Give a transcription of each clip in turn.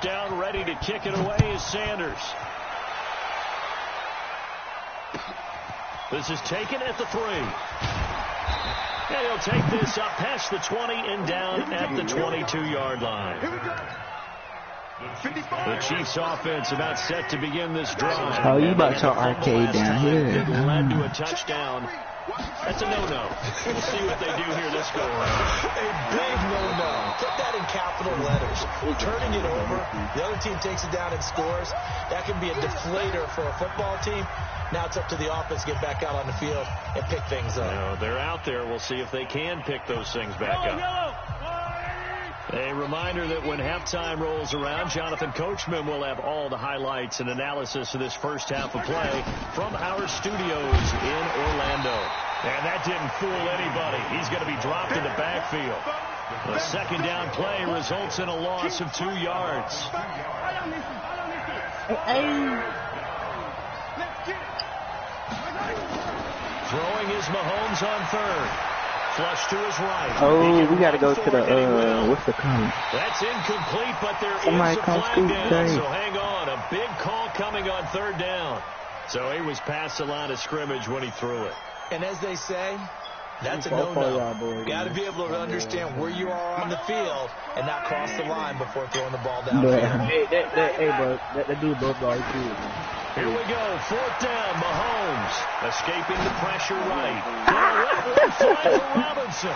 down, ready to kick it away is Sanders. This is taken at the 3. And he'll take this up past the 20 and down at the 22-yard line. The Chiefs offense about set to begin this drive. Oh, you about to arcade down here. It led to a touchdown. That's a no-no. We'll see what they do here this go around. A big no-no. Put that in capital letters. Turning it over, the other team takes it down and scores. That can be a deflator for a football team. Now it's up to the offense to get back out on the field and pick things up. No, they're out there. We'll see if they can pick those things back up. A reminder that when halftime rolls around, Jonathan Coachman will have all the highlights and analysis of this first half of play from our studios in Orlando. And that didn't fool anybody. He's going to be dropped in the backfield. The second down play results in a loss of 2 yards. Throwing is Mahomes on third. Flush to his right. Oh, we got to go to the, what's the comment? That's incomplete, but there Somebody is a flag down, today. so hang on. A big call coming on third down. So he was past the line of scrimmage when he threw it. And as they say, that's a no-no. Got to be able to understand where you are on the field and not cross the line before throwing the ball down. Hey, bro, that dude both ball too. Here we go, fourth down, Mahomes escaping the pressure right. For Robinson.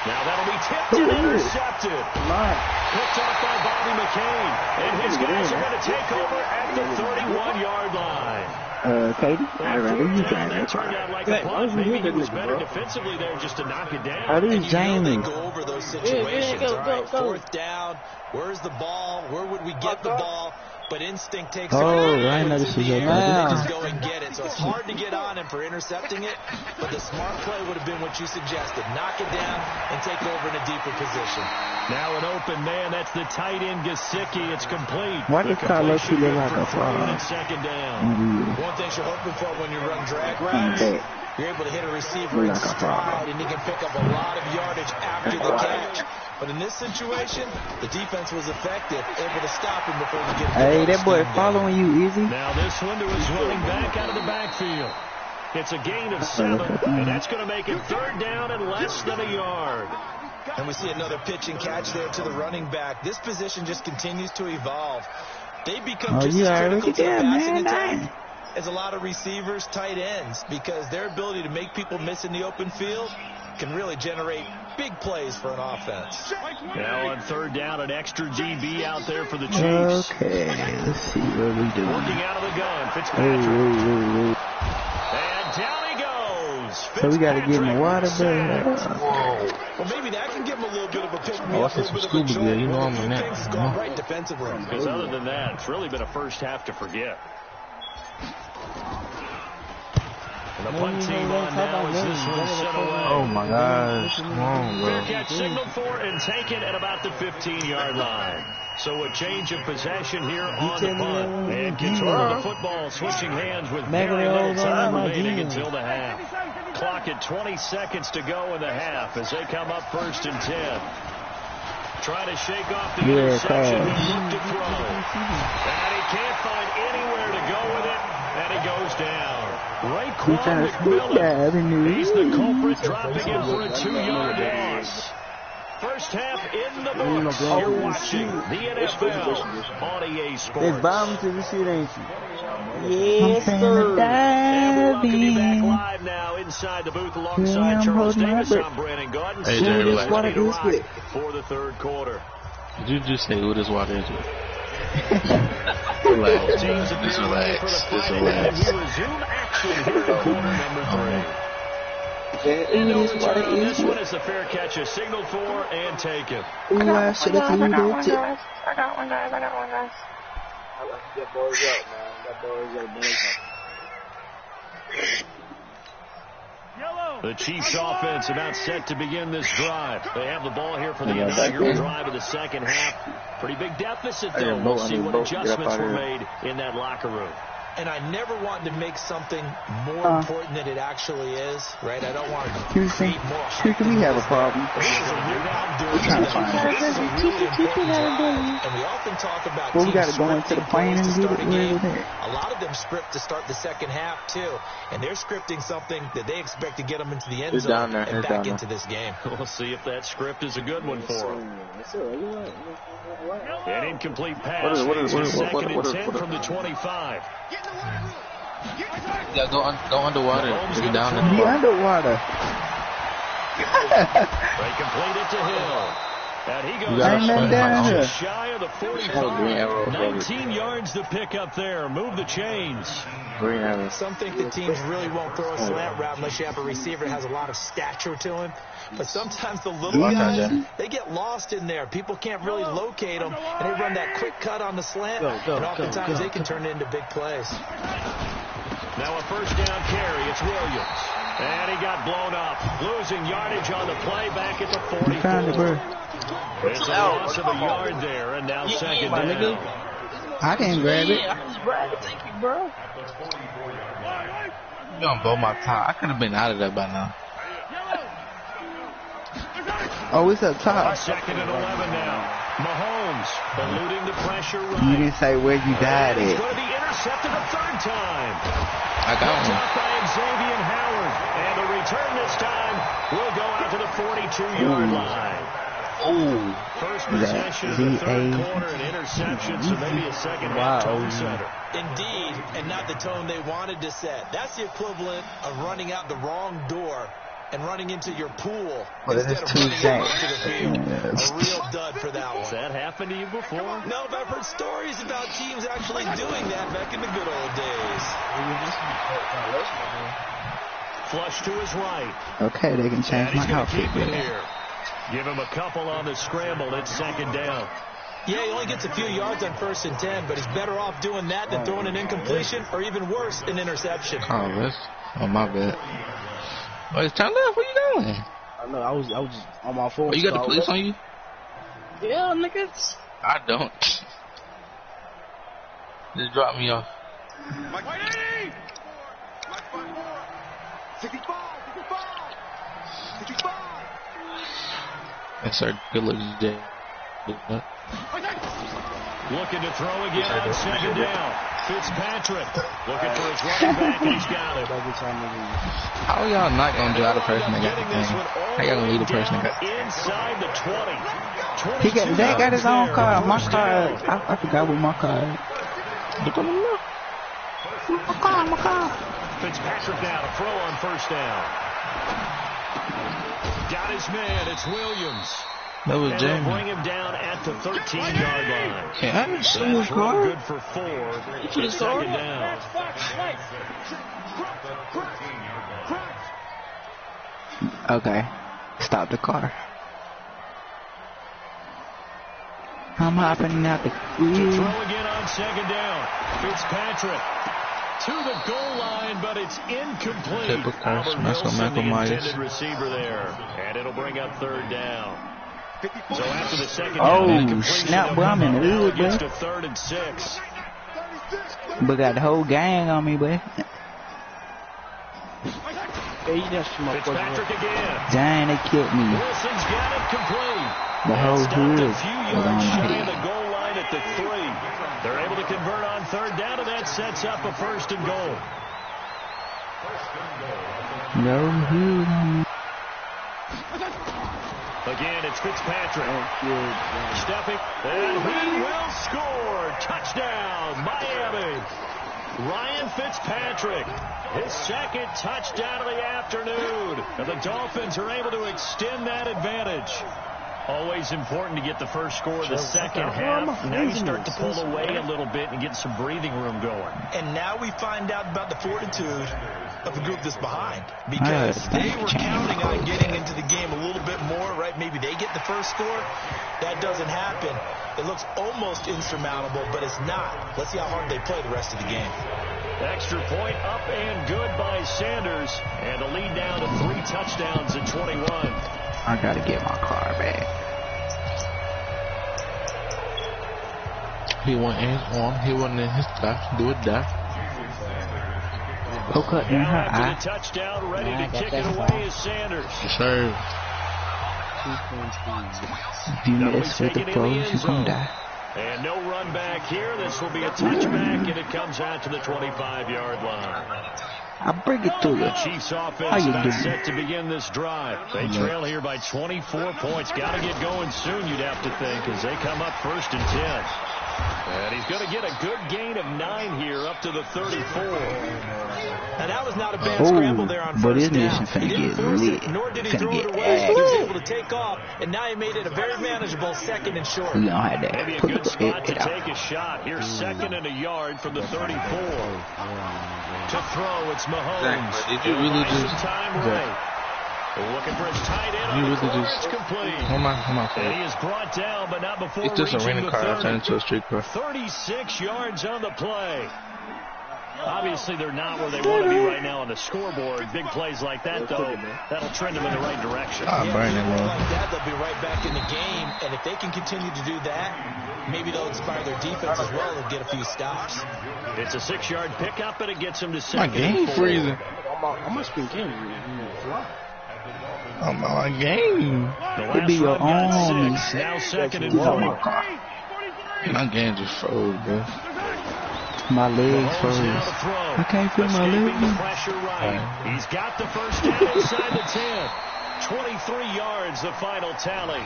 Now that'll be tipped and intercepted. Picked off by Bobby McCain. And his guys are going to take over at the 31-yard line. Katie, I'd rather you guys. That turned out like a punt. Maybe he was better defensively there just to knock it down. How do you they go over those situations. All right, fourth down. Where's the ball? Where would we get the ball? But instinct takes over. I know this is your They just go and get it. So it's hard to get on him for intercepting it. But the smart play would have been what you suggested. Knock it down and take over in a deeper position. Now an open man. That's the tight end, Gesicki. It's complete. Why does Carlos look like a fraud? Second down. One thing you're hoping for when you run drag routes, you're able to hit a receiver in stride, and he can pick up a lot of yardage after the catch. But in this situation, the defense was effective, able to stop him before we get to Hey, that boy following you, Izzy. Now this one is running back out of the backfield. It's a gain of 7, and that's going to make it third down and less than a yard. And we see another pitch and catch there to the running back. This position just continues to evolve. They become just as critical to the passing attack as a lot of receivers, tight ends, because their ability to make people miss in the open field can really generate big plays for an offense. Now on third down, an extra DB out there for the Chiefs. Okay, let's see what we do. Working out of the gun, Fitzpatrick. And down he goes. So we got to get in the water, Well, maybe that can give him a little bit of a pick-me-up, a little bit of a jolt. Things has gone right defensively. Because other than that, it's really been a first half to forget. And the punt team on now as this one sent away. Oh, my gosh. Come on, bro. Bearcats signaled for and taken at about the 15-yard line. So a change of possession here on the punt. And control of the football, switching hands with very little time remaining until the half. Clock at 20 seconds to go in the half as they come up first and 10. Trying to shake off the interception. He looked to throw. And he can't find anywhere to go with it. And he goes down. Raekwon McMillan. He's the culprit, dropping in for a 2-yard loss. First half in the books. You're watching the NFL on EA Sports. It's bound to the shit, ain't you? Yes, sir. And we welcome you back live now inside the booth alongside Charles Davis. I'm Brandon Gordon. Hey, Jay, relax. For the third quarter. Did you just say who this water is with? Relax. Just relax. Just relax. We resume action here in quarter number 3. And no return on this one as the fair catch is signaled for and taken. I got one, guys. Get boys up, man. Get boys up. The Chiefs offense about set to begin this drive. They have the ball here for the inaugural drive of the second half. Pretty big deficit, though. We'll see what adjustments were made in that locker room. And I never want to make something more important than it actually is, right? I don't want to create more hype. We have a problem. This is a real important drive, and we often talk about well, we got teams to go into the plane and get it where there. A lot of them script to start the second half too, and they're scripting something that they expect to get them into the end zone and back into this game. We'll see if that script is a good one for them. An incomplete pass. Second and 10 from the 25. Yeah, go underwater. Get down in the Be underwater. They complete it to Hill. And he goes just shy of the 45. 19 yards to pick up there. Move the chains. Some think the teams really won't throw a slant route unless you have a receiver that has a lot of stature to him. But sometimes the little guys, they get lost in there. People can't really locate them, and they run that quick cut on the slant, and oftentimes they can turn it into big plays. Now a first down carry. It's Williams. And he got blown up. Losing yardage on the play back at the 44. It's a loss of a yard there, and now second down. I didn't grab it. I just grabbed it. Thank you, bro. You gonna blow my top. I could have been out of that by now. Oh, it's up top. Second and 11 now. Mahomes eluding the pressure right. You didn't say where you died It's at. going to be intercepted a third time. I got one. Up by Xavier Howard. And the return this time will go out to the 42-yard line. Oh. First possession of the third quarter, an interception, so maybe a second half tone setter. Indeed, and not the tone they wanted to set. That's the equivalent of running out the wrong door and running into your pool instead of running into the field. A real dud for that one. Has that happened to you before? No, but I've heard stories about teams actually doing that back in the good old days. Flush to his right. Okay, they can change my outfit. Here. Give him a couple on the scramble. It's second down. Yeah, he only gets a few yards on 1st and 10, but he's better off doing that than throwing an incompletion or even worse, an interception. Oh, my bad. Wait, turn left. Where you going? I know. I was just on my phone. Oh, you got the police on you? Yeah, niggas. I don't. Just drop me off. 65. Yes, sir. Good looking day. Looking to throw again on second down. Fitzpatrick looking for his running back, and he's got it. How y'all not gonna drive the person that got the thing? How y'all gonna lead the person that got inside the 20? They got his own car. My car. I forgot what my car is. Look on the look. My car. Fitzpatrick now to throw on first down. Got his man. It's Williams. That was James. Bring him down at the 13-yard line. Yeah, I didn't see his car. Good for 4. It's second down. Okay. Stop the car. I'm hopping out the Throw again on second down. Fitzpatrick to the goal line, but it's incomplete. Albert Wilson, the intended receiver there. And it'll bring up third down. So after the second down, snap, boy, I'm in the hood, boy. Gets to 3rd and 6. But got the whole gang on me, boy. Fitzpatrick again. Dang, they killed me. Wilson's got it complete. The whole hood a few yards shy of the goal line at the 3. They're able to convert on third down, and that sets up a 1st and goal. No hood. Again, it's Fitzpatrick. Stepping, and he will score. Touchdown, Miami. Ryan Fitzpatrick, his second touchdown of the afternoon. And the Dolphins are able to extend that advantage. Always important to get the first score of the second half. Now you start to pull away a little bit and get some breathing room going. And now we find out about the fortitude of the group that's behind, because they were counting on getting into the game a little bit more, right? Maybe they get the first score. That doesn't happen. It looks almost insurmountable, but it's not. Let's see how hard they play the rest of the game. Extra point up and good by Sanders, and a lead down to 3 touchdowns at 21. I gotta get my car back. He wasn't in his arm. He wasn't in his stuff. Do it, die. Poke up in her eye. Touchdown, ready to kick it away is Sanders. Yes, sir. If you mess with the pros, you gon' die. And no run back here. This will be a touchback, and it comes out to the 25-yard line. I bring it to you. Chiefs offense about set to begin this drive. They trail here by 24 points. Got to get going soon, you'd have to think, as they come up 1st and 10. And he's going to get a good gain of 9 here up to the 34. And that was not a bad scramble there on first down. He didn't force it, nor did he throw it away. He was able to take off, and now he made it a very manageable 2nd and short. We don't have that. Maybe a good spot to take a shot. Here's 2nd and a yard from the 34. To throw, it's Mahomes. Did you really just... Time right. Looking for his tight end on the corner. It's complete. Hold on. And he is brought down, but not before it's just a rental car turned into a street car. 36 yards on the play. Obviously, they're not where they want to be right now on the scoreboard. Big plays like that, though, that'll trend them in the right direction. Like that, they'll be right back in the game. And if they can continue to do that, maybe they'll inspire their defense as well and get a few stops. It's a 6-yard pickup, and it gets him to 2nd. My game freezing. I'm going to spin game. Oh, my game. It be your own. Now 2nd and 4. My game just froze, bro. My legs froze. I can't feel my legs. He's got the first down inside the 10. 23 yards, the final tally.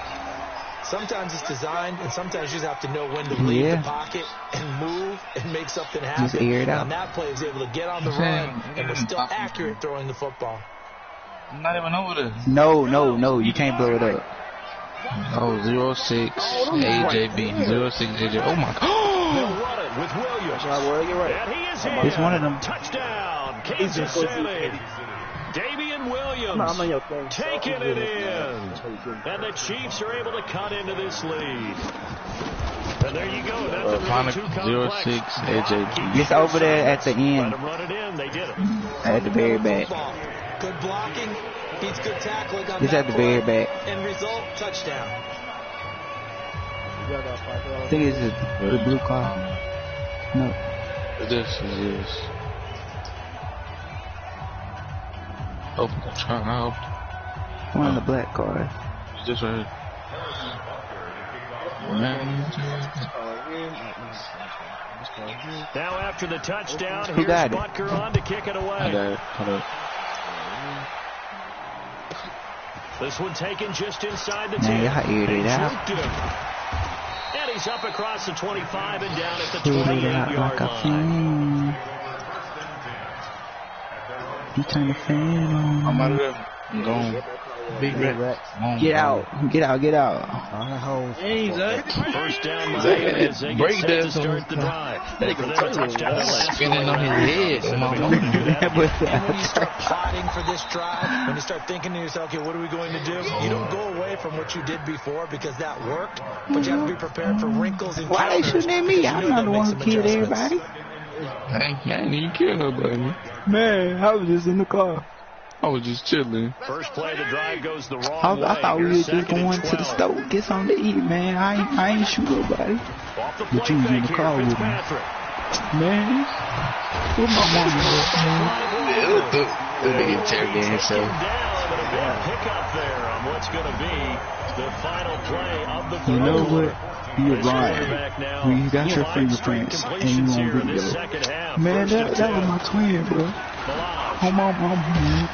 Sometimes it's designed, and sometimes you just have to know when to leave the pocket and move and make something happen. Just air it out. And that play was able to get on the run and was still accurate throwing the football. I'm not even over there. No, you can't blow it up. Oh, 06 AJB. 06 AJB. Oh my God. They'll run it with Williams. You're right. And he is in. It's one of them. Touchdown, Kansas City. Damian Williams taking it in. And the Chiefs are able to cut into this lead. And there you go. That's a 06 AJB. It's over there at the end. Let them run it in. They did it. At the very back. Good blocking. He's good tackling on it's that at the very back. End result, touchdown. I think it's the blue car. No. This is this. Oh, I'm trying out. One of the black cars. Just right. Now after the touchdown, Who here's got it? Butker on to kick it away. I got it. Hold up. This one taken just inside the 10. Man, y'all aired it out. And he's up across the 25 and down at the Aired it out 28-yard like a line. fan. You turn the fan on. I'm out of there. I'm gone. Big Rex. Get out. Get out. Hey, Zach. First down, Miami as they get set to start the drive. For them, a touchdown to last Spinning on his head. When you start plotting for this drive, when you start thinking to yourself, okay, what are we going to do? You don't go away from what you did before because that worked, but you have to be prepared for wrinkles and Why they shooting at me? I'm not the one who killed everybody. I ain't even kill nobody. Man, I was just in the car. I was just chilling. First play of the drive goes the wrong way. I thought we were just going to the store, get something to eat, man. I ain't shoot nobody. But you was in the car with me. Man, where my mama was, man? This nigga interrogating himself. Pick up there on what's going to be the final play of the You know quarter. what? You're lying. When you got your fingerprints and you on video. Man, that was my twin, bro. Oh, my mama, man.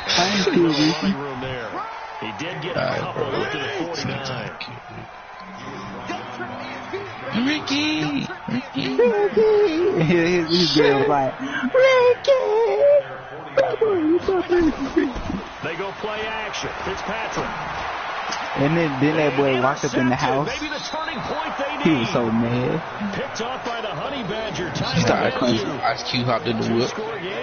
I ain't still with you. He did get a couple up to the 49. Ricky! His girl was like, Ricky! They go play action. Fitzpatrick. And then that boy walked up in the house. Maybe the turning point they need. He was so mad. Picked off by the Honey Badger. He started punching. Ice Cube hopped in the whip.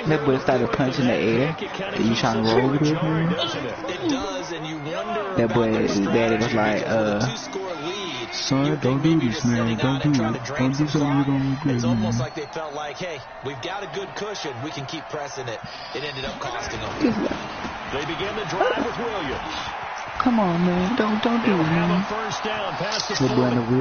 That boy started punching the air. Are you trying to roll with it, man? It does, and you wonder That boy, his daddy was like, son, don't do this, man. Don't do it. Don't do something you don't regret. It's almost like they felt like, hey, we've got a good cushion. We can keep pressing it. It ended up costing them. They begin the drive with Williams. Come on, man. Don't do it, man. First down past the 40.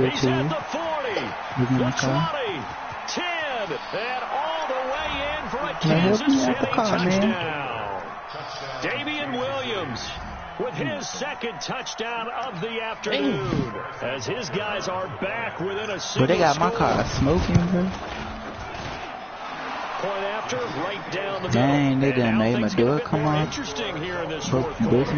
He's at the 40. The 20. 10. And all the way in for a Kansas City touchdown. Damian Williams with his second touchdown of the afternoon. As his guys are back within a single But they got my car smoking, bro. Point after, right down the middle. Dang, they done made my door come on. Interesting here in this fourth quarter.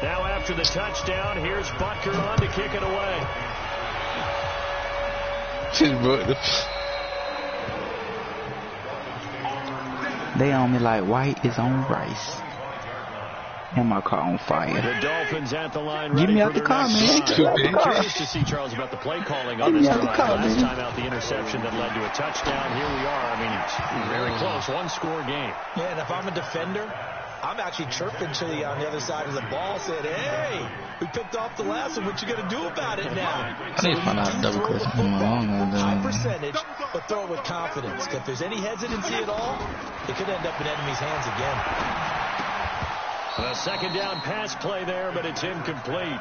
Now after the touchdown, here's Butker on to kick it away. They on me like white is on rice. And my car on fire. The Dolphins at the line. Give me out the car, man. Curious to see, Charles, about the play calling on this drive. Last time out, the interception that led to a touchdown. Here we are. I mean, it's very close. One-score game. Yeah, and if I'm a defender, I'm actually chirping to you on the other side of the ball, saying, hey, we picked off the last one. What you going to do about it now? I need to find out double question. High percentage, but throw it with confidence. If there's any hesitancy at all, it could end up in enemy's hands again. A second down pass play there, but it's incomplete.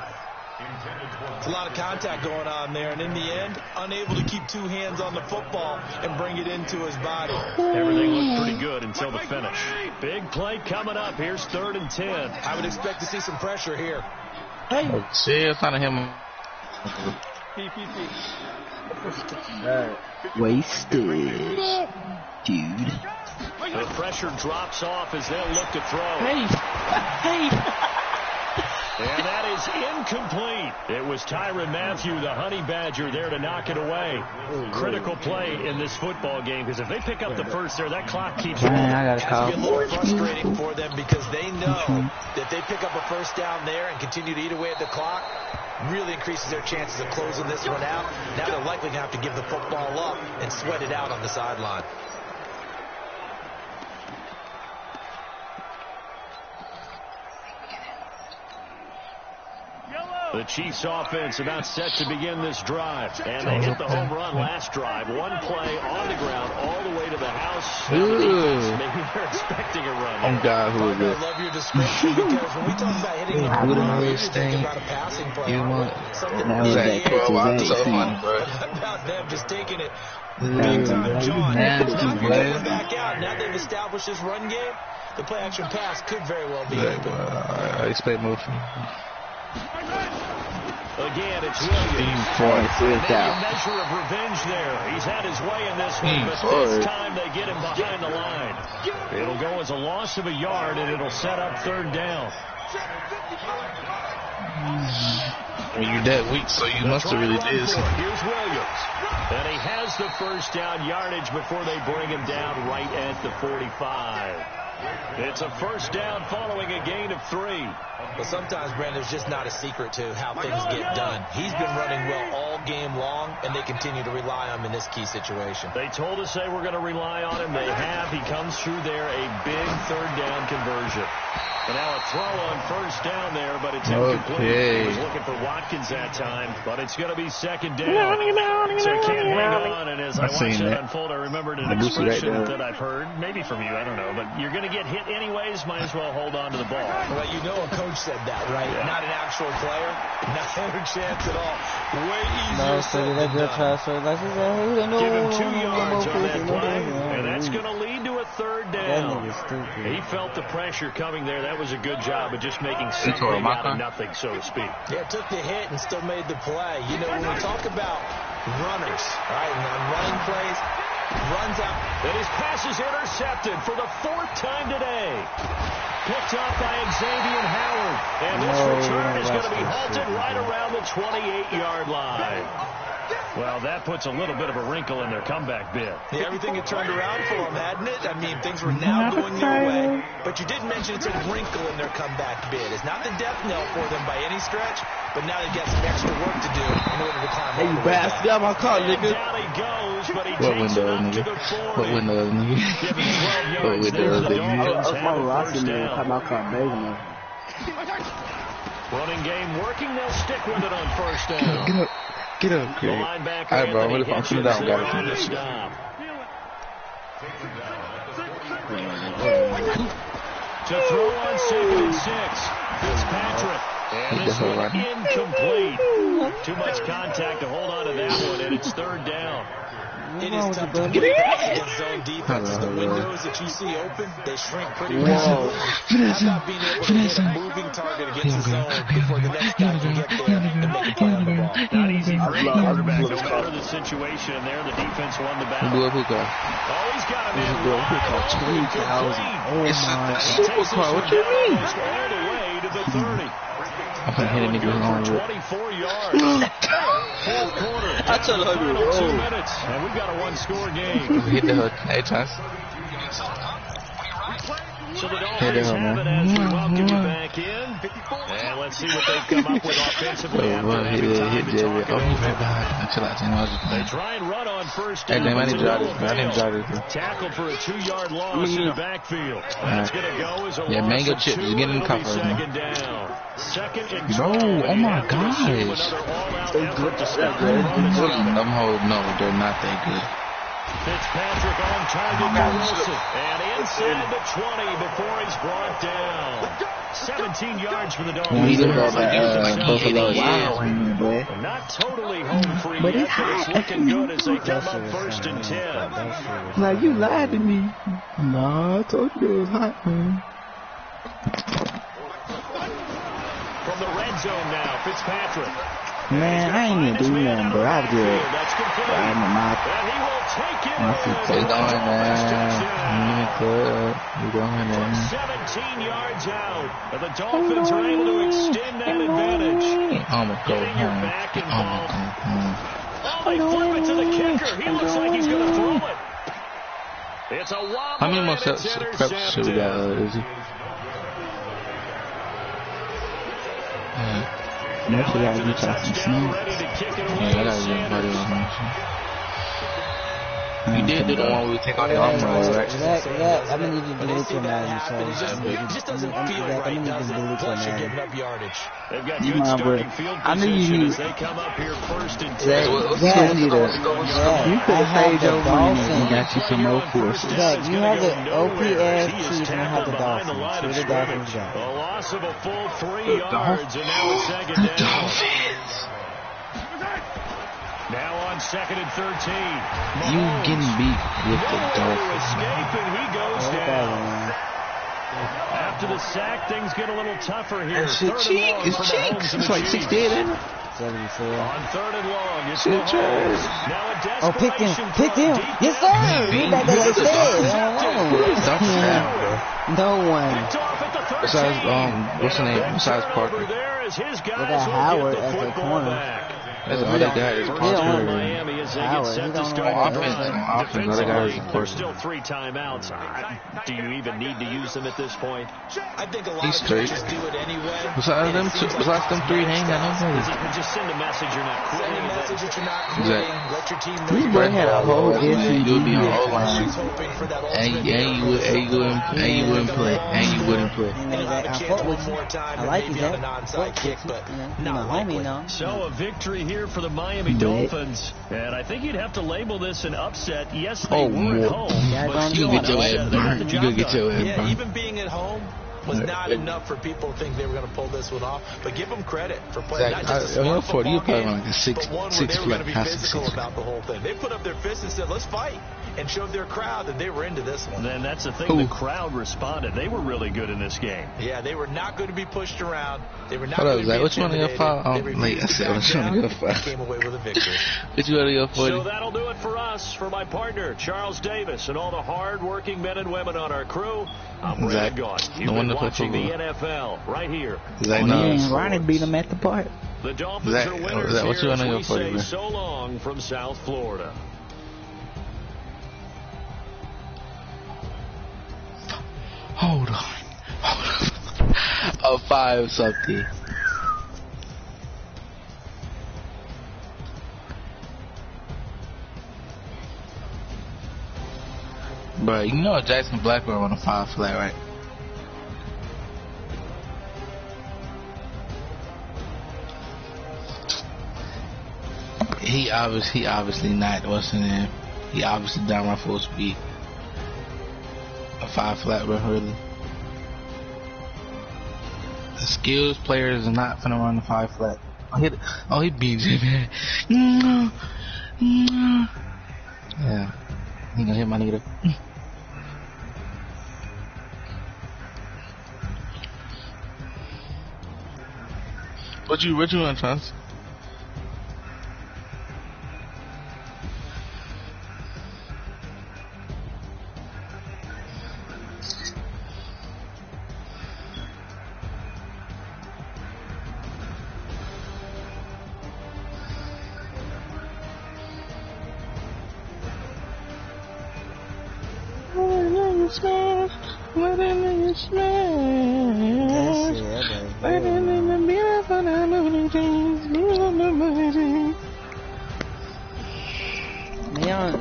It's a lot of contact going on there, and in the end, unable to keep two hands on the football and bring it into his body. Everything looked pretty good until the finish. Big play coming up. Here's 3rd and 10. I would expect to see some pressure here. Hey. Oh, shit, it's not him. Wasted. Dude. The pressure drops off as they'll look to throw. Hey. And that is incomplete. It was Tyrann Mathieu, the Honey Badger, there to knock it away. Critical play in this football game, because if they pick up the first there, that clock keeps rolling. It's going to be a little frustrating for them because they know that they pick up a first down there and continue to eat away at the clock. Really increases their chances of closing this one out. Now they're likely going to have to give the football up and sweat it out on the sideline. The Chiefs offense about set to begin this drive. And they hit the home run last drive. One play on the ground all the way to the house. Maybe they're expecting a run. Oh, God, who is it? I love your description because when we talk about hitting the home run, we're thinking about a passing play. Something about them just taking it big time, John. Back out. Now they've established this run game. The play action pass could very well be open. I expect more from Again, it's Williams. Maybe a measure of revenge there. He's had his way in this one, but this time they get him behind the line. It'll go as a loss of a yard, and it'll set up 3rd down. Well, you're that weak, so you must have really did something. Here's Williams. And he has the first down yardage before they bring him down right at the 45. It's a first down following a gain of 3. But sometimes, Brandon, there's just not a secret to how things get done. He's been running well all game long, and they continue to rely on him in this key situation. They told us they were going to rely on him. They have. He comes through there, a big 3rd down conversion. And now a throw on first down there, but it's incomplete. He was looking for Watkins that time, but it's going to be 2nd down. So he can't hang on, and as I watch that unfold, I remembered an expression that I've heard, maybe from you, I don't know, but you're going to get hit anyways, might as well hold on to the ball. Well, you know a coach said that, right? Yeah. Not an actual player, not a chance at all. Way easier said than done. Give him 2 yards on that play, and that's going to lead to a 3rd down. He felt the pressure coming there. That was a good job of just making something out of nothing, so to speak. Yeah, took the hit and still made the play. You know, when we talk about runners, right, and on running plays, runs out. And his pass is intercepted for the 4th time today. Picked off by Xavier Howard. And this return is going to be halted right around the 28-yard line. Well, that puts a little bit of a wrinkle in their comeback bid. Yeah, everything had turned around for them, hadn't it? I mean, things were now going their way. But you did mention it's a wrinkle in their comeback bid. It's not the death knell for them by any stretch, but now they've got some extra work to do in order to climb all the way back. Hey, you got my car, nigga. Down he goes, but he takes it up to the 40. What window, nigga? What window, nigga? Running game working. They'll stick with it on first down. Get up, Craig. Alright, bro, what if I'm shooting down? Got it. To throw on 2nd and 6. Fitzpatrick. And this one incomplete. Too much contact to hold on to that one, and it's 3rd down. It is tough to get against zone defenses. The windows that you see open, they shrink pretty rapidly. How about being able to hit a moving target against the zone before the next guy can get there and make a play on the ball? Not easy for a quarterback. No matter the situation in there, the defense won the battle. Oh, he's got him in. Oh my. Super car, what you mean? All the way to the 30. I'm gonna hit a nigga on 24 yards. Fourth quarter. That's a lot of 2 minutes, and we've got a one-score game. Hit the hook 8 times. So the Dolphins have it as we welcome you back in. And let's see what they've come up with offensively. They try and run on first down. Hey, I didn't jog this. Tackle for a 2-yard loss in the backfield. That's going to go as a yeah, mango chips. Get in the cover. Second down. Second and no, oh my gosh. Them hoes, no, they're not that good. Fitzpatrick on target for Wilson. And inside the 20 before he's brought down. 17 yards for the Dolphins. Not totally home free but yet, but it's looking good as they come up first and 10. Like, you lied to me. Nah, I told you it was hot, man. From the red zone now, Fitzpatrick. Man, I ain't even do nothing, bro. I was good. I'm a mouth. And he will take it. Stay going, man. You going, man. 17 yards out. And the Dolphins are able to extend that advantage. I'm gonna go home. Oh, they flip it to the kicker. He looks like he's going to throw it. It's a wobbler. How many more steps should we got, Izzy? Most of y'all be talking snow. Yeah, I gotta get buddy on my shit. You did do the one where we take all the armor, right? Zach, I'm gonna need you to delete your Madden, so It just doesn't feel right, does it? Plus you're giving up yardage. They've got good starting field position as they come up here first and 10. You could have paid your money and got you some more forces. Zach, you have the OPS team and I have the Dolphins. Who the Dolphins got? A loss of a full 3 yards, and now it's second down. Now on second and 13. You getting beat with the Dolphins. Escape, and he goes down. After the sack, things get a little tougher here. It's cheek. It's like 68, isn't it? 74. On third and long, it's Shit, Mahomes. Now a oh, picked him. Yes, sir. He back there like that. No one. Besides, what's the name? Besides Parker. They got Howard as their corner. That's another guy that's Parker. Miami as they get set to start offense. Another guy is Parker. There's still 3 timeouts. Do you even need to use them at this point? I think a lot of coaches do it anyway. Besides them 3, they ain't got no money. Just send a message you're not quitting. Send a message that you're not quitting. Let your team know. We both had a whole issue. You'll be on O-line. And you wouldn't play. I like you, Zach. My homie, no. So a victory here for the Miami Dolphins, and I think you'd have to label this an upset. Yes, they were at home. You get your ass burned. You gonna get your ass burned. Even being at home was not enough for people to think they were going to pull this one off. But give them credit for playing not just a smart football game, but one where they were going to be physical about the whole thing. They put up their fists and said, let's fight, and showed their crowd that they were into this one. And that's the thing. The crowd responded. They were really good in this game. Yeah, they were not going to be pushed around. They were not going to be which one of your five? Late, I said, which one of your five? Came away with a victory. Which one of your 40? So that'll do it for us, for my partner, Charles Davis, and all the hard-working men and women on our crew. I'm Brad Gaunt. You've been watching the NFL right here. Ronnie beat him at the park. The Dolphins are winners here as we say so long from South Florida. Hold on. A 5 something. Bro, you know Jackson Blackburn on a 5 flat, right? He obviously not what's in there. He obviously down my full speed. A 5 flat, bro, really. The skills players are not finna run the 5 flat. Oh, he beats it, man. Yeah. He gonna hit my nigga. What you want, Chance?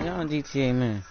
Y'all on GTA, man.